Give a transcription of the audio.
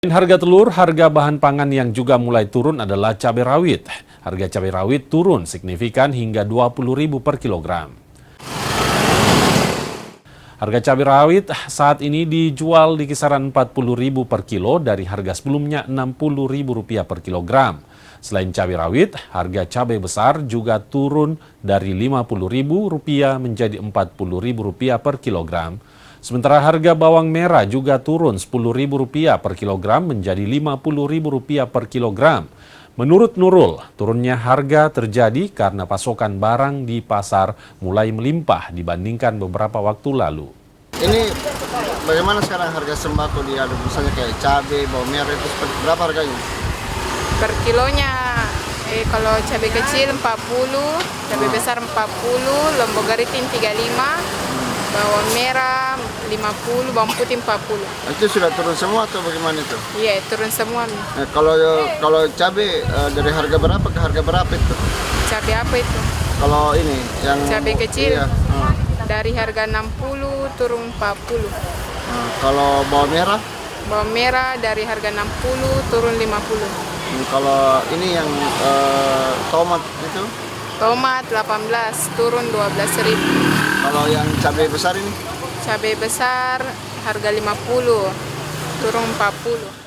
Harga telur, harga bahan pangan yang juga mulai turun adalah cabai rawit. Harga cabai rawit turun signifikan hingga Rp20.000 per kilogram. Harga cabai rawit saat ini dijual di kisaran Rp40.000 per kilo dari harga sebelumnya Rp60.000 per kilogram. Selain cabai rawit, harga cabai besar juga turun dari Rp50.000 menjadi Rp40.000 per kilogram. Sementara harga bawang merah juga turun Rp10.000 per kilogram menjadi Rp50.000 per kilogram. Menurut Nurul, turunnya harga terjadi karena pasokan barang di pasar mulai melimpah dibandingkan beberapa waktu lalu. Ini bagaimana sekarang harga sembako di misalnya kayak cabai, bawang merah itu berapa harganya? Per kilonya, kalau cabai kecil 40, cabai besar 40, lombok garitin 35, bawang merah 50, bawang putih 40. Itu sudah turun semua atau bagaimana itu? Iya, turun semua. Kalau cabai dari harga berapa ke harga berapa itu? Cabai apa itu? Kalau ini yang Cabai kecil, iya, dari harga 60 turun 40. kalau bawang merah? Bawang merah dari harga 60 turun 50. Kalau ini yang tomat itu? Tomat 18 turun 12.000. Kalau yang cabai besar ini? Cabai besar harga 50 turun 40.